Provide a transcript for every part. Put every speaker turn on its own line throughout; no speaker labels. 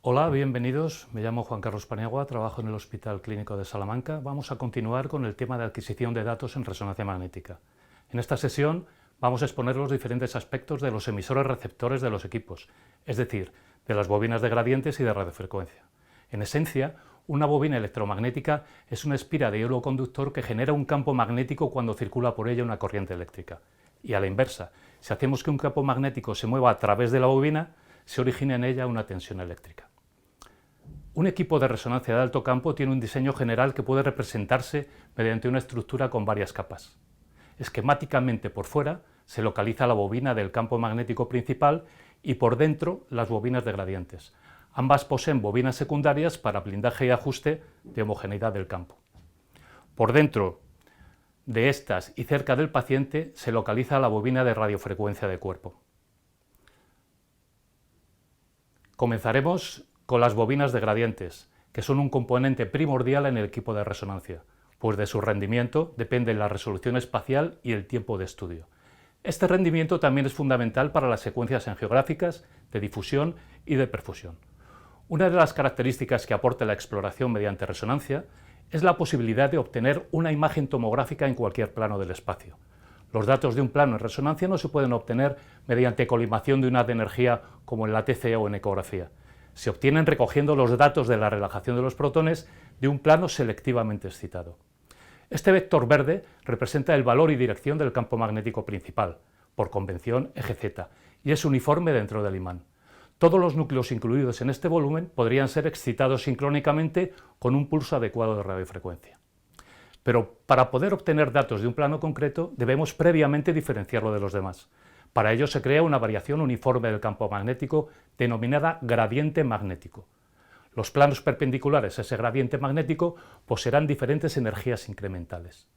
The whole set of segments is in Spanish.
Hola, bienvenidos. Me llamo Juan Carlos Paniagua, trabajo en el Hospital Clínico de Salamanca. Vamos a continuar con el tema de adquisición de datos en resonancia magnética. En esta sesión vamos a exponer los diferentes aspectos de los emisores receptores de los equipos, es decir, de las bobinas de gradientes y de radiofrecuencia. En esencia, una bobina electromagnética es una espira de hilo conductor que genera un campo magnético cuando circula por ella una corriente eléctrica. Y a la inversa, si hacemos que un campo magnético se mueva a través de la bobina, se origina en ella una tensión eléctrica. Un equipo de resonancia de alto campo tiene un diseño general que puede representarse mediante una estructura con varias capas. Esquemáticamente, por fuera se localiza la bobina del campo magnético principal y por dentro las bobinas de gradientes. Ambas poseen bobinas secundarias para blindaje y ajuste de homogeneidad del campo. Por dentro de estas y cerca del paciente se localiza la bobina de radiofrecuencia de cuerpo. Comenzaremos con las bobinas de gradientes, que son un componente primordial en el equipo de resonancia, pues de su rendimiento depende la resolución espacial y el tiempo de estudio. Este rendimiento también es fundamental para las secuencias angiográficas, de difusión y de perfusión. Una de las características que aporta la exploración mediante resonancia es la posibilidad de obtener una imagen tomográfica en cualquier plano del espacio. Los datos de un plano en resonancia no se pueden obtener mediante colimación de una de energía como en la TCE o en ecografía. Se obtienen recogiendo los datos de la relajación de los protones de un plano selectivamente excitado. Este vector verde representa el valor y dirección del campo magnético principal, por convención eje Z, y es uniforme dentro del imán. Todos los núcleos incluidos en este volumen podrían ser excitados sincrónicamente con un pulso adecuado de radiofrecuencia. Pero para poder obtener datos de un plano concreto debemos previamente diferenciarlo de los demás. Para ello se crea una variación uniforme del campo magnético denominada gradiente magnético. Los planos perpendiculares a ese gradiente magnético poseerán diferentes energías incrementales.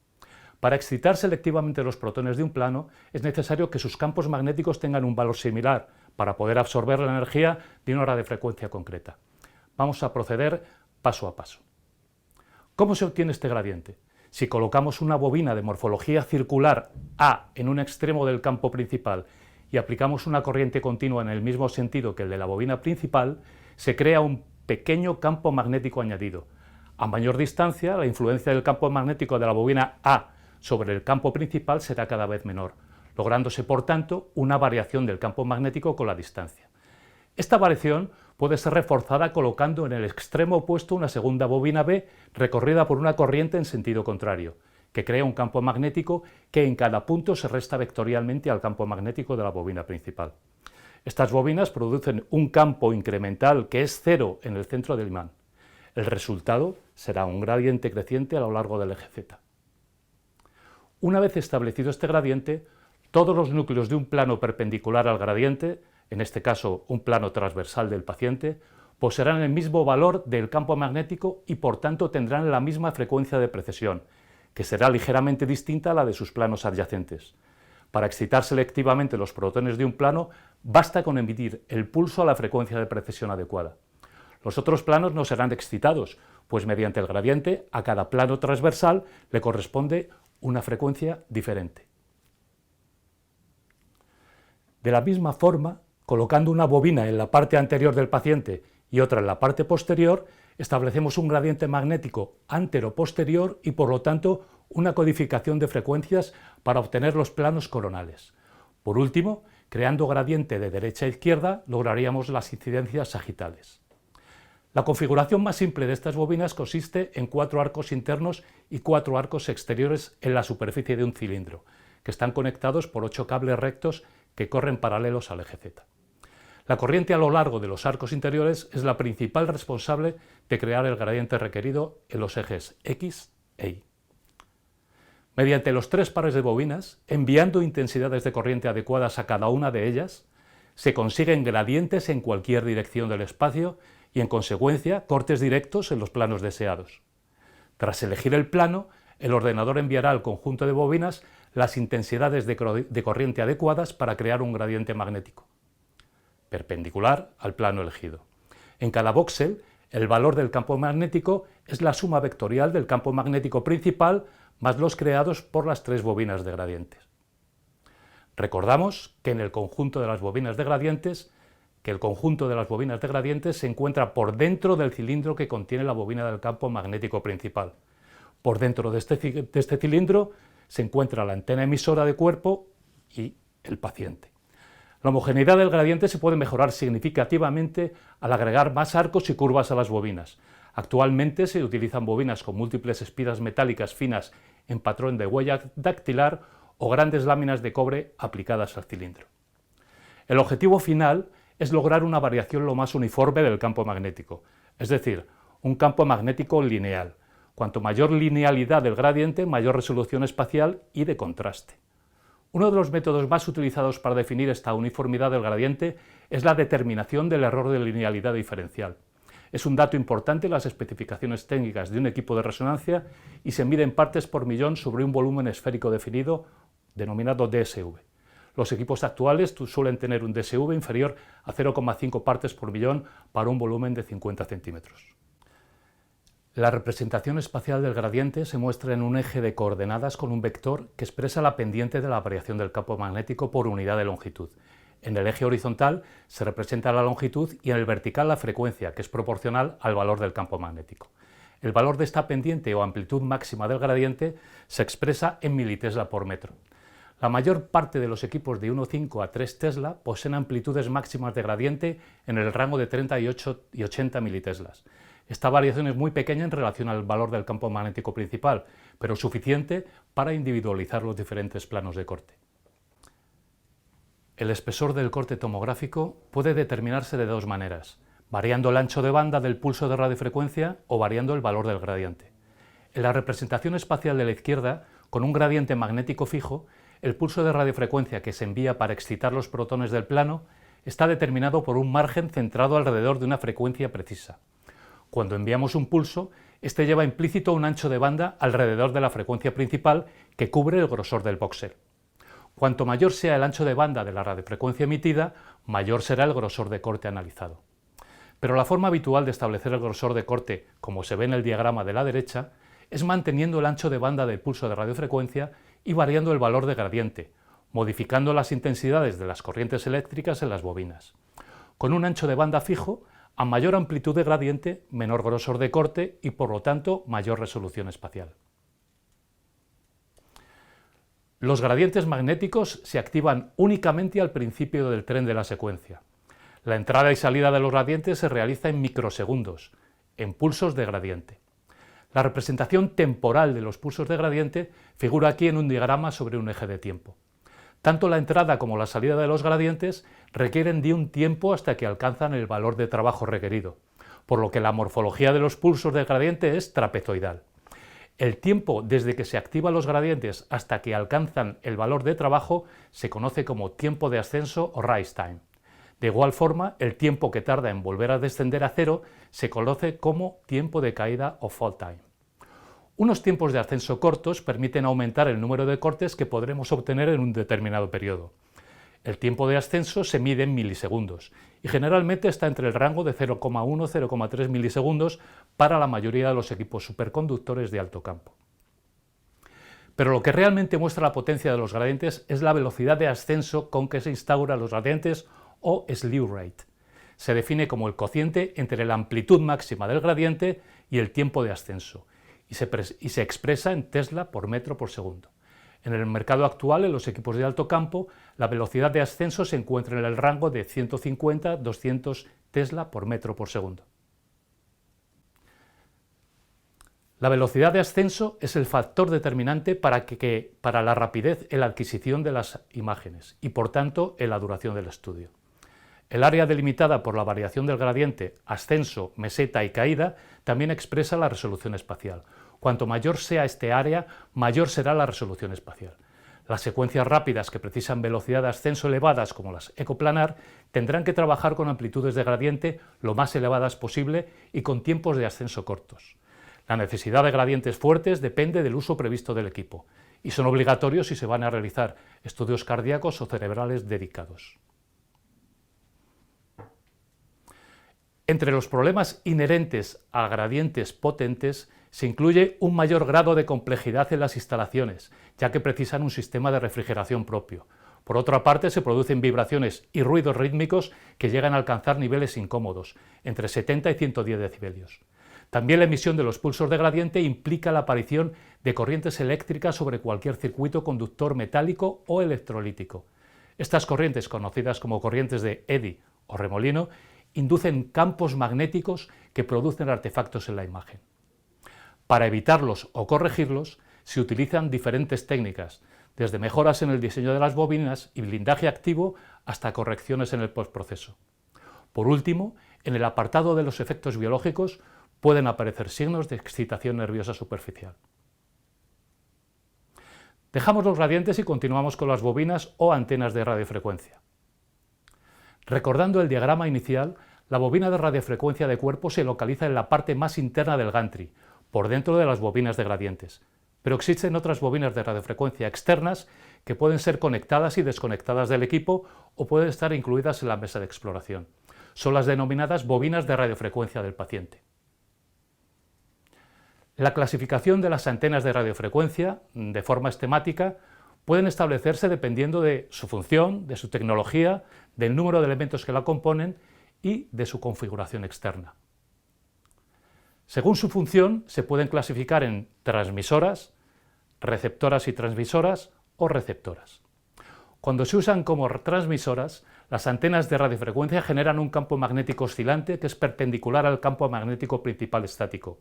Para excitar selectivamente los protones de un plano es necesario que sus campos magnéticos tengan un valor similar para poder absorber la energía de una radiofrecuencia concreta. Vamos a proceder paso a paso. ¿Cómo se obtiene este gradiente? Si colocamos una bobina de morfología circular A en un extremo del campo principal y aplicamos una corriente continua en el mismo sentido que el de la bobina principal, se crea un pequeño campo magnético añadido. A mayor distancia, la influencia del campo magnético de la bobina A sobre el campo principal será cada vez menor, lográndose por tanto una variación del campo magnético con la distancia. Esta variación puede ser reforzada colocando en el extremo opuesto una segunda bobina B recorrida por una corriente en sentido contrario, que crea un campo magnético que en cada punto se resta vectorialmente al campo magnético de la bobina principal. Estas bobinas producen un campo incremental que es cero en el centro del imán. El resultado será un gradiente creciente a lo largo del eje Z. Una vez establecido este gradiente, todos los núcleos de un plano perpendicular al gradiente, en este caso un plano transversal del paciente, poseerán el mismo valor del campo magnético y por tanto tendrán la misma frecuencia de precesión, que será ligeramente distinta a la de sus planos adyacentes. Para excitar selectivamente los protones de un plano, basta con emitir el pulso a la frecuencia de precesión adecuada. Los otros planos no serán excitados, pues mediante el gradiente a cada plano transversal le corresponde una frecuencia diferente. De la misma forma, colocando una bobina en la parte anterior del paciente y otra en la parte posterior, establecemos un gradiente magnético antero-posterior y por lo tanto una codificación de frecuencias para obtener los planos coronales. Por último, creando gradiente de derecha a izquierda, lograríamos las incidencias sagitales. La configuración más simple de estas bobinas consiste en 4 arcos internos y 4 arcos exteriores en la superficie de un cilindro, que están conectados por 8 cables rectos que corren paralelos al eje Z. La corriente a lo largo de los arcos interiores es la principal responsable de crear el gradiente requerido en los ejes X e Y. Mediante los 3 pares de bobinas, enviando intensidades de corriente adecuadas a cada una de ellas, se consiguen gradientes en cualquier dirección del espacio y, en consecuencia, cortes directos en los planos deseados. Tras elegir el plano, el ordenador enviará al conjunto de bobinas las intensidades de corriente adecuadas para crear un gradiente magnético, perpendicular al plano elegido. En cada voxel, el valor del campo magnético es la suma vectorial del campo magnético principal más los creados por las 3 bobinas de gradientes. Recordamos que en el conjunto de las bobinas de gradientes que el conjunto de las bobinas de gradientes se encuentra por dentro del cilindro que contiene la bobina del campo magnético principal. Por dentro de este cilindro se encuentra la antena emisora de cuerpo y el paciente. La homogeneidad del gradiente se puede mejorar significativamente al agregar más arcos y curvas a las bobinas. Actualmente se utilizan bobinas con múltiples espiras metálicas finas en patrón de huella dactilar o grandes láminas de cobre aplicadas al cilindro. El objetivo final es lograr una variación lo más uniforme del campo magnético, es decir, un campo magnético lineal. Cuanto mayor linealidad del gradiente, mayor resolución espacial y de contraste. Uno de los métodos más utilizados para definir esta uniformidad del gradiente es la determinación del error de linealidad diferencial. Es un dato importante en las especificaciones técnicas de un equipo de resonancia y se mide en partes por millón sobre un volumen esférico definido, denominado DSV. Los equipos actuales suelen tener un DSV inferior a 0,5 partes por millón para un volumen de 50 centímetros. La representación espacial del gradiente se muestra en un eje de coordenadas con un vector que expresa la pendiente de la variación del campo magnético por unidad de longitud. En el eje horizontal se representa la longitud y en el vertical la frecuencia, que es proporcional al valor del campo magnético. El valor de esta pendiente o amplitud máxima del gradiente se expresa en militesla por metro. La mayor parte de los equipos de 1,5 a 3 Tesla poseen amplitudes máximas de gradiente en el rango de 38 y 80 militeslas. Esta variación es muy pequeña en relación al valor del campo magnético principal, pero suficiente para individualizar los diferentes planos de corte. El espesor del corte tomográfico puede determinarse de dos maneras, variando el ancho de banda del pulso de radiofrecuencia o variando el valor del gradiente. En la representación espacial de la izquierda, con un gradiente magnético fijo, el pulso de radiofrecuencia que se envía para excitar los protones del plano está determinado por un margen centrado alrededor de una frecuencia precisa. Cuando enviamos un pulso, este lleva implícito un ancho de banda alrededor de la frecuencia principal que cubre el grosor del voxel. Cuanto mayor sea el ancho de banda de la radiofrecuencia emitida, mayor será el grosor de corte analizado. Pero la forma habitual de establecer el grosor de corte, como se ve en el diagrama de la derecha, es manteniendo el ancho de banda del pulso de radiofrecuencia y variando el valor de gradiente, modificando las intensidades de las corrientes eléctricas en las bobinas. Con un ancho de banda fijo, a mayor amplitud de gradiente, menor grosor de corte y por lo tanto mayor resolución espacial. Los gradientes magnéticos se activan únicamente al principio del tren de la secuencia. La entrada y salida de los gradientes se realiza en microsegundos, en pulsos de gradiente. La representación temporal de los pulsos de gradiente figura aquí en un diagrama sobre un eje de tiempo. Tanto la entrada como la salida de los gradientes requieren de un tiempo hasta que alcanzan el valor de trabajo requerido, por lo que la morfología de los pulsos de gradiente es trapezoidal. El tiempo desde que se activan los gradientes hasta que alcanzan el valor de trabajo se conoce como tiempo de ascenso o rise time. De igual forma, el tiempo que tarda en volver a descender a cero se conoce como tiempo de caída o fall time. Unos tiempos de ascenso cortos permiten aumentar el número de cortes que podremos obtener en un determinado periodo. El tiempo de ascenso se mide en milisegundos y generalmente está entre el rango de 0,1 a 0,3 milisegundos para la mayoría de los equipos superconductores de alto campo. Pero lo que realmente muestra la potencia de los gradientes es la velocidad de ascenso con que se instauran los gradientes o slew rate. Se define como el cociente entre la amplitud máxima del gradiente y el tiempo de ascenso, y se expresa en Tesla por metro por segundo. En el mercado actual, en los equipos de alto campo, la velocidad de ascenso se encuentra en el rango de 150 a 200 Tesla por metro por segundo. La velocidad de ascenso es el factor determinante para la rapidez en la adquisición de las imágenes y, por tanto, en la duración del estudio. El área delimitada por la variación del gradiente, ascenso, meseta y caída también expresa la resolución espacial. Cuanto mayor sea este área, mayor será la resolución espacial. Las secuencias rápidas que precisan velocidad de ascenso elevadas, como las ecoplanar, tendrán que trabajar con amplitudes de gradiente lo más elevadas posible y con tiempos de ascenso cortos. La necesidad de gradientes fuertes depende del uso previsto del equipo y son obligatorios si se van a realizar estudios cardíacos o cerebrales dedicados. Entre los problemas inherentes a gradientes potentes se incluye un mayor grado de complejidad en las instalaciones, ya que precisan un sistema de refrigeración propio. Por otra parte, se producen vibraciones y ruidos rítmicos que llegan a alcanzar niveles incómodos, entre 70 y 110 decibelios. También la emisión de los pulsos de gradiente implica la aparición de corrientes eléctricas sobre cualquier circuito conductor metálico o electrolítico. Estas corrientes, conocidas como corrientes de eddy o remolino, inducen campos magnéticos que producen artefactos en la imagen. Para evitarlos o corregirlos, se utilizan diferentes técnicas, desde mejoras en el diseño de las bobinas y blindaje activo hasta correcciones en el postproceso. Por último, en el apartado de los efectos biológicos, pueden aparecer signos de excitación nerviosa superficial. Dejamos los gradientes y continuamos con las bobinas o antenas de radiofrecuencia. Recordando el diagrama inicial, la bobina de radiofrecuencia de cuerpo se localiza en la parte más interna del gantry, por dentro de las bobinas de gradientes. Pero existen otras bobinas de radiofrecuencia externas que pueden ser conectadas y desconectadas del equipo o pueden estar incluidas en la mesa de exploración. Son las denominadas bobinas de radiofrecuencia del paciente. La clasificación de las antenas de radiofrecuencia, de forma esquemática, pueden establecerse dependiendo de su función, de su tecnología, del número de elementos que la componen y de su configuración externa. Según su función, se pueden clasificar en transmisoras, receptoras y transmisoras o receptoras. Cuando se usan como transmisoras, las antenas de radiofrecuencia generan un campo magnético oscilante que es perpendicular al campo magnético principal estático.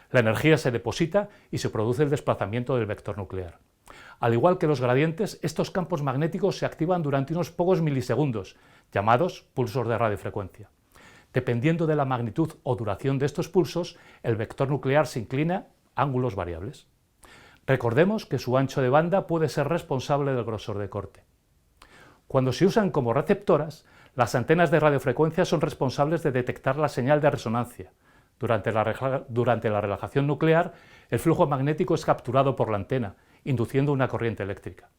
La energía se deposita y se produce el desplazamiento del vector nuclear. Al igual que los gradientes, estos campos magnéticos se activan durante unos pocos milisegundos, llamados pulsos de radiofrecuencia. Dependiendo de la magnitud o duración de estos pulsos, el vector nuclear se inclina a ángulos variables. Recordemos que su ancho de banda puede ser responsable del grosor de corte. Cuando se usan como receptoras, las antenas de radiofrecuencia son responsables de detectar la señal de resonancia. Durante la relajación nuclear, el flujo magnético es capturado por la antena, induciendo una corriente eléctrica.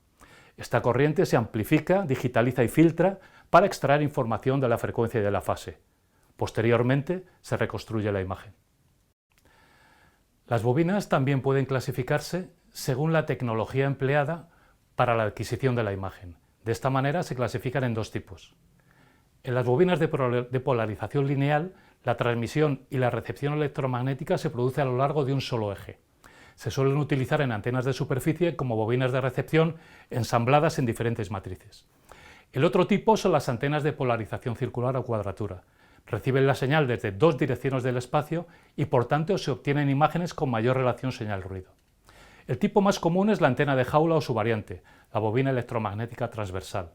Esta corriente se amplifica, digitaliza y filtra para extraer información de la frecuencia y de la fase. Posteriormente, se reconstruye la imagen. Las bobinas también pueden clasificarse según la tecnología empleada para la adquisición de la imagen. De esta manera se clasifican en dos tipos. En las bobinas de polarización lineal, la transmisión y la recepción electromagnética se produce a lo largo de un solo eje. Se suelen utilizar en antenas de superficie como bobinas de recepción ensambladas en diferentes matrices. El otro tipo son las antenas de polarización circular o cuadratura. Reciben la señal desde dos direcciones del espacio y por tanto se obtienen imágenes con mayor relación señal-ruido. El tipo más común es la antena de jaula o su variante, la bobina electromagnética transversal.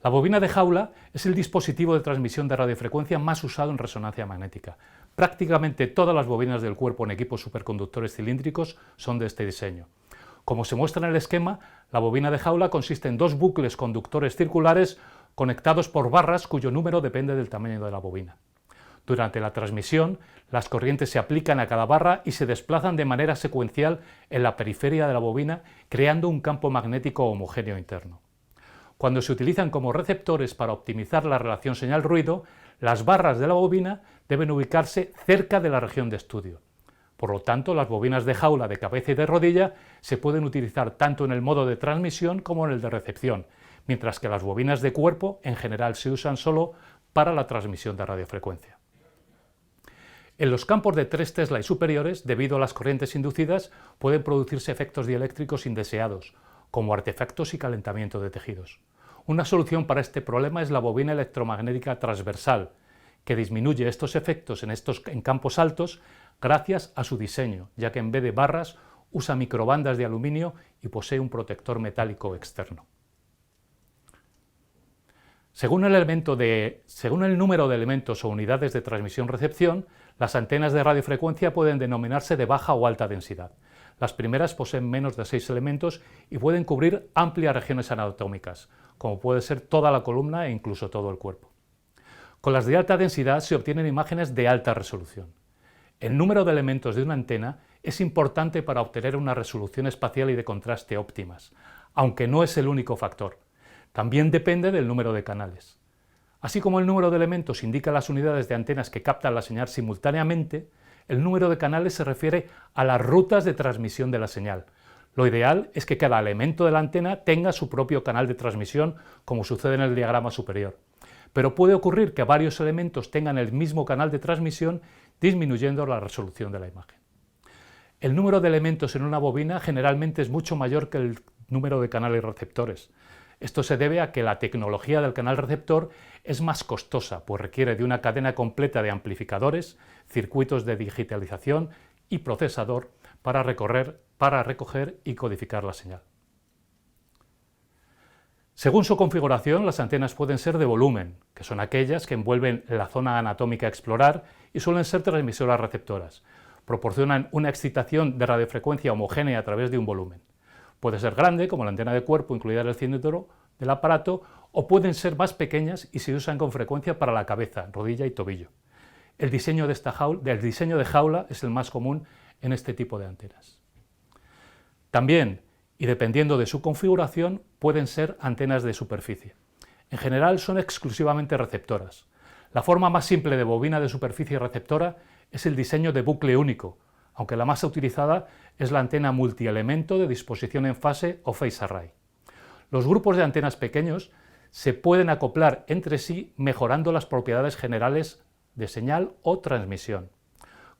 La bobina de jaula es el dispositivo de transmisión de radiofrecuencia más usado en resonancia magnética. Prácticamente todas las bobinas del cuerpo en equipos superconductores cilíndricos son de este diseño. Como se muestra en el esquema, la bobina de jaula consiste en dos bucles conductores circulares conectados por barras cuyo número depende del tamaño de la bobina. Durante la transmisión, las corrientes se aplican a cada barra y se desplazan de manera secuencial en la periferia de la bobina, creando un campo magnético homogéneo interno. Cuando se utilizan como receptores para optimizar la relación señal-ruido, las barras de la bobina deben ubicarse cerca de la región de estudio. Por lo tanto, las bobinas de jaula de cabeza y de rodilla se pueden utilizar tanto en el modo de transmisión como en el de recepción, mientras que las bobinas de cuerpo en general se usan solo para la transmisión de radiofrecuencia. En los campos de 3 Tesla y superiores, debido a las corrientes inducidas, pueden producirse efectos dieléctricos indeseados, como artefactos y calentamiento de tejidos. Una solución para este problema es la bobina electromagnética transversal, que disminuye estos efectos en campos altos gracias a su diseño, ya que en vez de barras usa microbandas de aluminio y posee un protector metálico externo. Según el número de elementos o unidades de transmisión-recepción, las antenas de radiofrecuencia pueden denominarse de baja o alta densidad. Las primeras poseen menos de 6 elementos y pueden cubrir amplias regiones anatómicas, como puede ser toda la columna e incluso todo el cuerpo. Con las de alta densidad se obtienen imágenes de alta resolución. El número de elementos de una antena es importante para obtener una resolución espacial y de contraste óptimas, aunque no es el único factor. También depende del número de canales. Así como el número de elementos indica las unidades de antenas que captan la señal simultáneamente, el número de canales se refiere a las rutas de transmisión de la señal. Lo ideal es que cada elemento de la antena tenga su propio canal de transmisión, como sucede en el diagrama superior. Pero puede ocurrir que varios elementos tengan el mismo canal de transmisión, disminuyendo la resolución de la imagen. El número de elementos en una bobina generalmente es mucho mayor que el número de canales receptores. Esto se debe a que la tecnología del canal receptor es más costosa, pues requiere de una cadena completa de amplificadores, circuitos de digitalización y procesador para recoger y codificar la señal. Según su configuración, las antenas pueden ser de volumen, que son aquellas que envuelven la zona anatómica a explorar y suelen ser transmisoras receptoras. Proporcionan una excitación de radiofrecuencia homogénea a través de un volumen. Puede ser grande, como la antena de cuerpo incluida en el cilindro del aparato, o pueden ser más pequeñas y se usan con frecuencia para la cabeza, rodilla y tobillo. El diseño de jaula es el más común en este tipo de antenas. También, y dependiendo de su configuración, pueden ser antenas de superficie. En general son exclusivamente receptoras. La forma más simple de bobina de superficie receptora es el diseño de bucle único, aunque la más utilizada es la antena multielemento de disposición en fase o phase array. Los grupos de antenas pequeños se pueden acoplar entre sí mejorando las propiedades generales de señal o transmisión.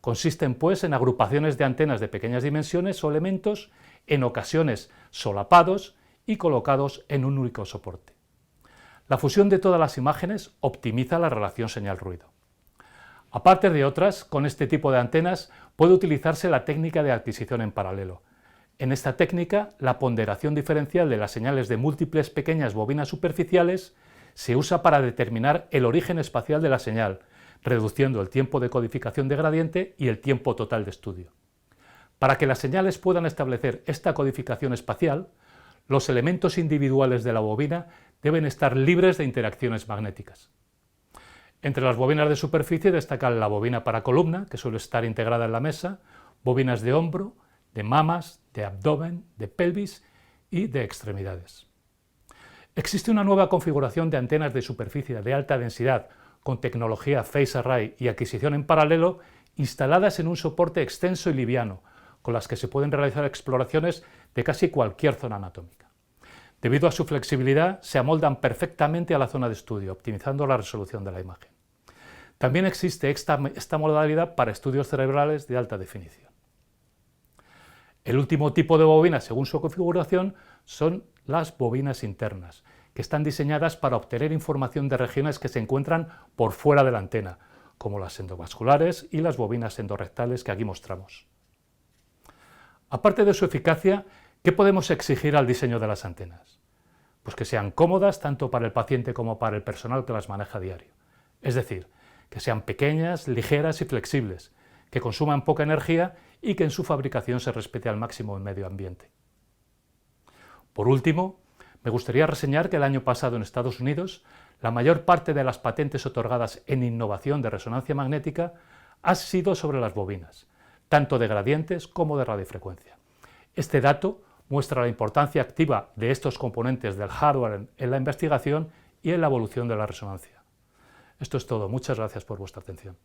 Consisten, pues, en agrupaciones de antenas de pequeñas dimensiones o elementos, en ocasiones solapados y colocados en un único soporte. La fusión de todas las imágenes optimiza la relación señal-ruido. Aparte de otras, con este tipo de antenas puede utilizarse la técnica de adquisición en paralelo. En esta técnica, la ponderación diferencial de las señales de múltiples pequeñas bobinas superficiales se usa para determinar el origen espacial de la señal, reduciendo el tiempo de codificación de gradiente y el tiempo total de estudio. Para que las señales puedan establecer esta codificación espacial, los elementos individuales de la bobina deben estar libres de interacciones magnéticas. Entre las bobinas de superficie destacan la bobina para columna, que suele estar integrada en la mesa, bobinas de hombro, de mamas, de abdomen, de pelvis y de extremidades. Existe una nueva configuración de antenas de superficie de alta densidad con tecnología phase array y adquisición en paralelo instaladas en un soporte extenso y liviano, con las que se pueden realizar exploraciones de casi cualquier zona anatómica. Debido a su flexibilidad, se amoldan perfectamente a la zona de estudio, optimizando la resolución de la imagen. También existe esta modalidad para estudios cerebrales de alta definición. El último tipo de bobina, según su configuración, son las bobinas internas, que están diseñadas para obtener información de regiones que se encuentran por fuera de la antena, como las endovasculares y las bobinas endorrectales que aquí mostramos. Aparte de su eficacia, ¿qué podemos exigir al diseño de las antenas? Pues que sean cómodas tanto para el paciente como para el personal que las maneja a diario. Es decir, que sean pequeñas, ligeras y flexibles, que consuman poca energía y que en su fabricación se respete al máximo el medio ambiente. Por último, me gustaría reseñar que el año pasado en Estados Unidos la mayor parte de las patentes otorgadas en innovación de resonancia magnética ha sido sobre las bobinas, tanto de gradientes como de radiofrecuencia. Este dato muestra la importancia activa de estos componentes del hardware en la investigación y en la evolución de la resonancia. Esto es todo. Muchas gracias por vuestra atención.